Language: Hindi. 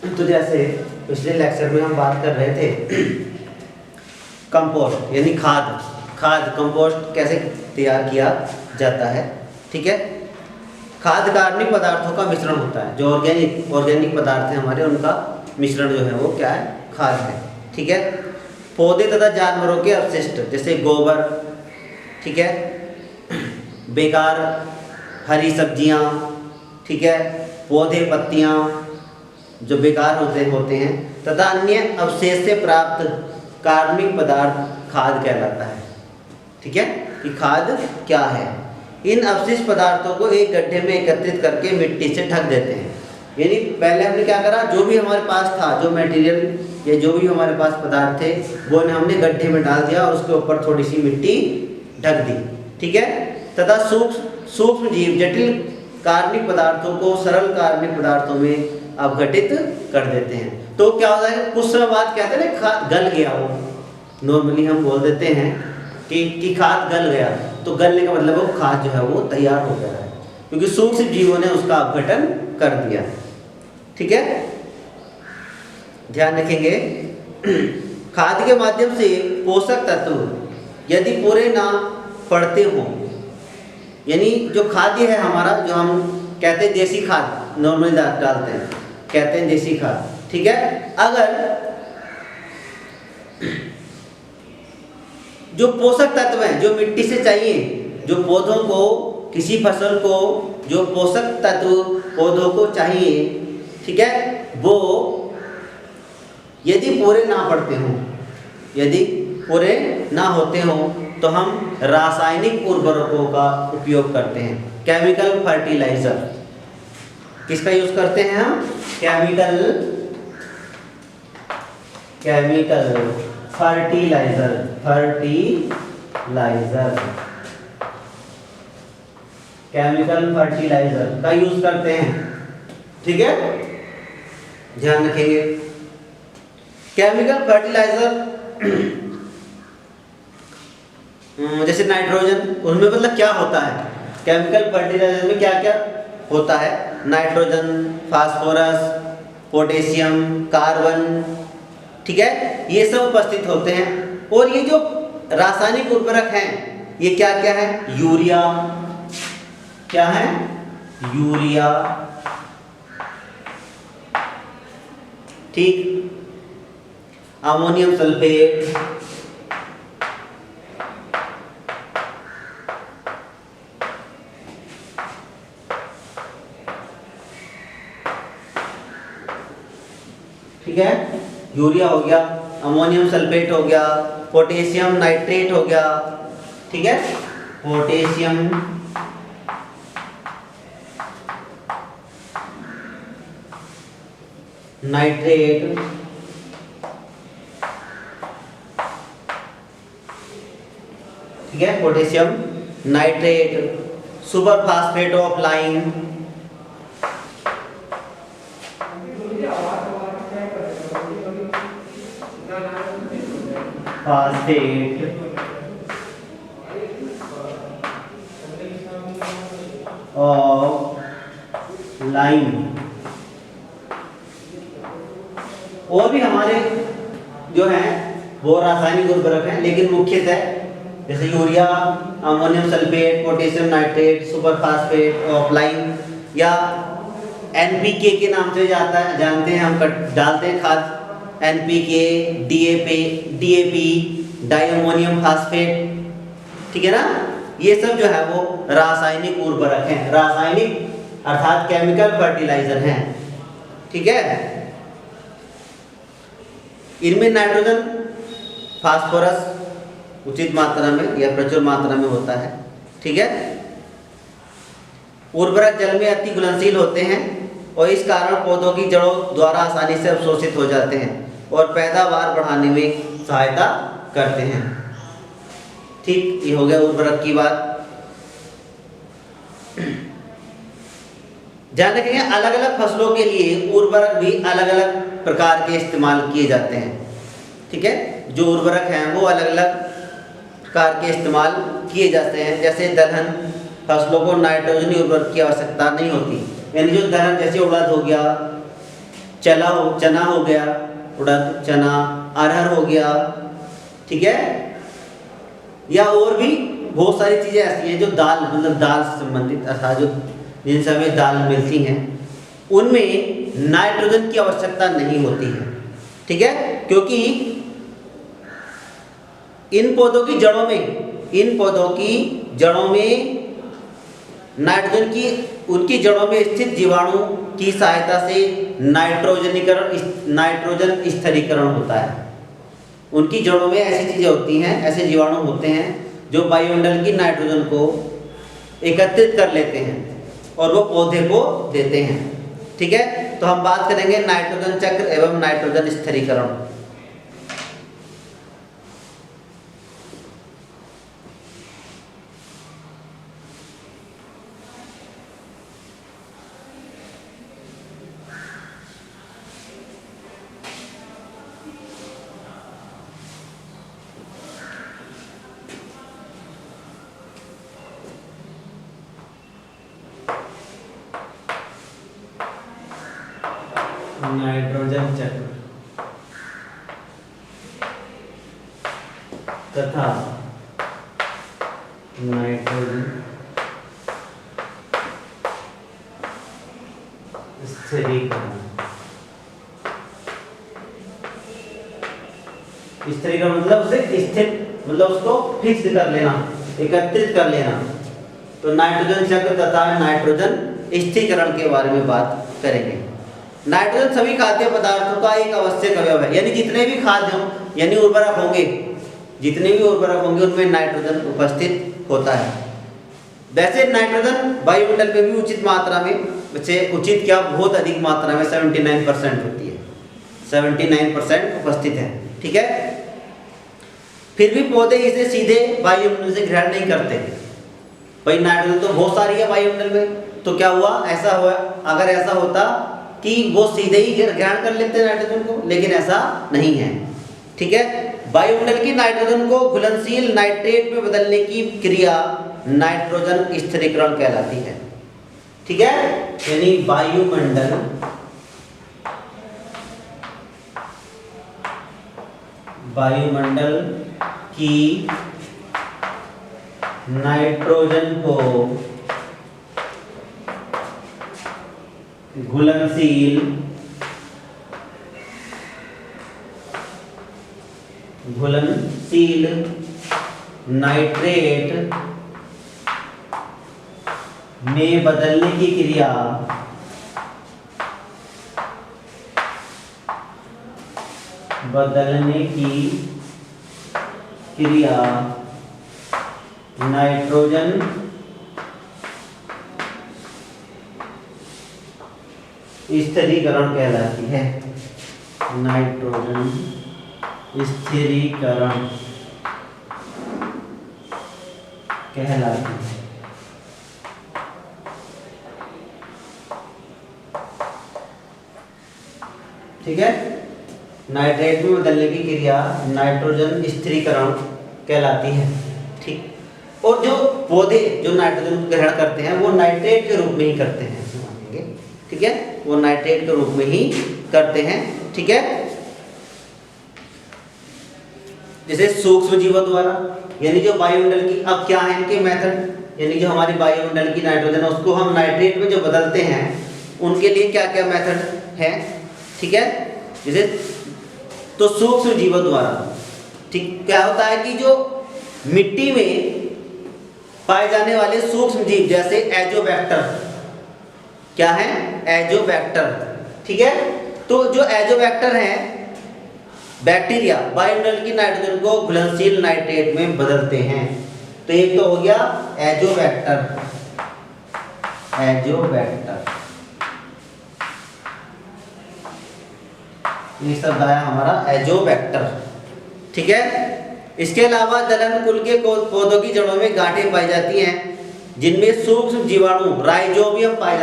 तो जैसे पिछले लेक्चर में हम बात कर रहे थे कंपोस्ट यानी खाद कंपोस्ट कैसे तैयार किया जाता है। ठीक है, खाद कार्बनिक पदार्थों का मिश्रण होता है। जो ऑर्गेनिक पदार्थ हैं हमारे, उनका मिश्रण जो है वो क्या है, खाद है। ठीक है, पौधे तथा जानवरों के अवशिष्ट जैसे गोबर, ठीक है, बेकार हरी सब्जियां, ठीक है, पौधे पत्तियां जो बेकार होते हैं तथा अन्य अवशेष से प्राप्त कार्बनिक पदार्थ खाद कहलाता है। ठीक है, कि खाद क्या है? इन अवशिष्ट पदार्थों को एक गड्ढे में एकत्रित करके मिट्टी से ढक देते हैं। यानी पहले हमने क्या करा, जो भी हमारे पास था, जो मटेरियल या जो भी हमारे पास पदार्थ थे, वो हमने गड्ढे में डाल दिया और उसके ऊपर थोड़ी सी मिट्टी ढक दी। ठीक है, तथा सूक्ष्म जीव जटिल कार्बनिक पदार्थों को सरल कार्बनिक पदार्थों में अपघटित कर देते हैं। तो क्या होता है, कुछ समय बाद कहते हैं ना, खाद गल गया। वो नॉर्मली हम बोल देते हैं कि खाद गल गया। तो गलने का मतलब वो खाद जो है वो तैयार हो गया है, क्योंकि सूक्ष्म जीवों ने उसका अपघटन कर दिया। ठीक है, ध्यान रखेंगे। खाद के माध्यम से पोषक तत्व यदि पूरे ना पड़ते हों, यानी जो खाद्य है हमारा, जो हम कहते हैं देसी खाद नॉर्मली डालते हैं, कहते हैं देसी खाद। ठीक है, अगर जो पोषक तत्व हैं जो मिट्टी से चाहिए, जो पौधों को, किसी फसल को जो पोषक तत्व पौधों को चाहिए, ठीक है, वो यदि पूरे ना पड़ते हों, यदि पूरे ना होते हों, तो हम रासायनिक उर्वरकों का उपयोग करते हैं। केमिकल फर्टिलाइजर किसका यूज करते हैं हम? केमिकल फर्टिलाइजर केमिकल फर्टिलाइजर का यूज करते हैं। ठीक है, ध्यान रखेंगे। केमिकल फर्टिलाइजर जैसे नाइट्रोजन, उसमें मतलब क्या होता है? केमिकल फर्टिलाइजर में क्या क्या होता है? नाइट्रोजन, फास्फोरस, पोटेशियम, कार्बन, ठीक है, ये सब उपस्थित होते हैं। और ये जो रासायनिक उर्वरक हैं, ये क्या क्या है? यूरिया, क्या है? यूरिया, ठीक, अमोनियम सल्फेट, ठीक है, यूरिया हो गया, अमोनियम सल्फेट हो गया, पोटेशियम नाइट्रेट हो गया। ठीक है, पोटेशियम नाइट्रेट, ठीक है, potassium nitrate, super phosphate of lime, phosphate of lime. और भी हमारे जो हैं वो रासायनिक उर्वरक हैं, लेकिन मुख्यतः जैसे urea, ammonium sulphate, potassium nitrate, super phosphate of lime, या एनपीके के नाम से जानते हैं हम, डालते हैं खाद। एनपीके, डीएपी, डाइअमोनियम फास्फेट, ठीक है ना, ये सब जो है वो रासायनिक उर्वरक हैं। रासायनिक अर्थात केमिकल फर्टिलाइजर हैं। ठीक है, इनमें नाइट्रोजन, फास्फोरस उचित मात्रा में या प्रचुर मात्रा में होता है। ठीक है, उर्वरक जल में अति घुलनशील होते हैं और इस कारण पौधों की जड़ों द्वारा आसानी से अवशोषित हो जाते हैं और पैदावार बढ़ाने में सहायता करते हैं। ठीक, ये हो गया उर्वरक की बात। ध्यान रखेंगे, अलग अलग फसलों के लिए उर्वरक भी अलग अलग प्रकार के इस्तेमाल किए जाते हैं। ठीक है, जो उर्वरक हैं वो अलग अलग प्रकार के इस्तेमाल किए जाते हैं। जैसे दलहन फसलों को नाइट्रोजन उर्वरक की आवश्यकता नहीं होती, यानी जो दलहन जैसे उड़द हो गया, चना हो गया, उड़द, चना, अरहर हो गया, ठीक है। या और भी बहुत सारी चीज़ें ऐसी हैं जो दाल, मतलब दाल से संबंधित अर्थात जो जिनसे हमें दाल मिलती हैं, उनमें नाइट्रोजन की आवश्यकता नहीं होती है, ठीक है। क्योंकि इन पौधों की जड़ों में नाइट्रोजन की, उनकी जड़ों में स्थित जीवाणु की सहायता से नाइट्रोजन स्थिरीकरण होता है। उनकी जड़ों में ऐसी चीज़ें होती हैं, ऐसे जीवाणु होते हैं जो वायुमंडल की नाइट्रोजन को एकत्रित कर लेते हैं और वो पौधे को देते हैं, ठीक है। तो हम बात करेंगे नाइट्रोजन चक्र एवं नाइट्रोजन स्थिरीकरण। नाइट्रोजन चक्र तथा नाइट्रोजन स्थिरीकरण। स्थिरीकरण मतलब उसे स्थिर, मतलब उसको फिक्स कर लेना, एकत्रित कर लेना। तो नाइट्रोजन चक्र तथा नाइट्रोजन स्थिरीकरण के बारे में बात करेंगे। नाइट्रोजन सभी खाद्य पदार्थों का एक आवश्यक अवयव है, यानी जितने भी खाद्य यानी उर्वरक होंगे, जितने भी उर्वरक होंगे उनमें नाइट्रोजन उपस्थित होता है। वैसे नाइट्रोजन वायुमंडल में भी उचित मात्रा में, वैसे उचित क्या, बहुत अधिक मात्रा में 79% होती है, 79% उपस्थित है, ठीक है। फिर भी पौधे इसे सीधे वायुमंडल से ग्रहण नहीं करते। भाई नाइट्रोजन तो बहुत सारी है वायुमंडल में, तो क्या हुआ, ऐसा हुआ, अगर ऐसा होता कि वो सीधे ही ग्रहण कर लेते हैं नाइट्रोजन को, लेकिन ऐसा नहीं है, ठीक है। वायुमंडल की नाइट्रोजन को घुलनशील नाइट्रेट में बदलने की क्रिया नाइट्रोजन स्थिरीकरण कहलाती है, ठीक है। यानी वायुमंडल की नाइट्रोजन को घुलनशील नाइट्रेट में बदलने की क्रिया नाइट्रोजन स्थिरीकरण कहलाती है। नाइट्रोजन स्थिरीकरण कहलाती है, ठीक है। नाइट्रेट में बदलने की क्रिया नाइट्रोजन स्थिरीकरण कहलाती है, ठीक। और जो पौधे जो नाइट्रोजन ग्रहण करते हैं वो नाइट्रेट के रूप में ही करते हैं, ठीक है, वो नाइट्रेट के रूप में ही करते हैं, ठीक है। जैसे सूक्ष्म जीवों द्वारा, यानी जो वायुमंडल की, अब क्या है इनके मेथड, यानी जो हमारी वायुमंडल की नाइट्रोजन है उसको हम नाइट्रेट में जो बदलते हैं, उनके लिए क्या क्या मेथड है, ठीक है। जैसे तो सूक्ष्म जीवों द्वारा, ठीक, क्या होता है कि जो मिट्टी में पाए जाने वाले सूक्ष्म जीव जैसे एजोबैक्टर, क्या है, एजोबैक्टर, ठीक है। तो जो एजोबैक्टर हैं, बैक्टीरिया वायुमंडल की नाइट्रोजन को घुलनशील नाइट्रेट में बदलते हैं। तो एक तो हो गया एजोबैक्टर, ये शब्द आया हमारा एजोबैक्टर, ठीक है। इसके अलावा दलहन कुल के पौधों की जड़ों में गांठें पाई जाती हैं जिनमें सूक्ष्म जीवाणु राइजोबियम पाए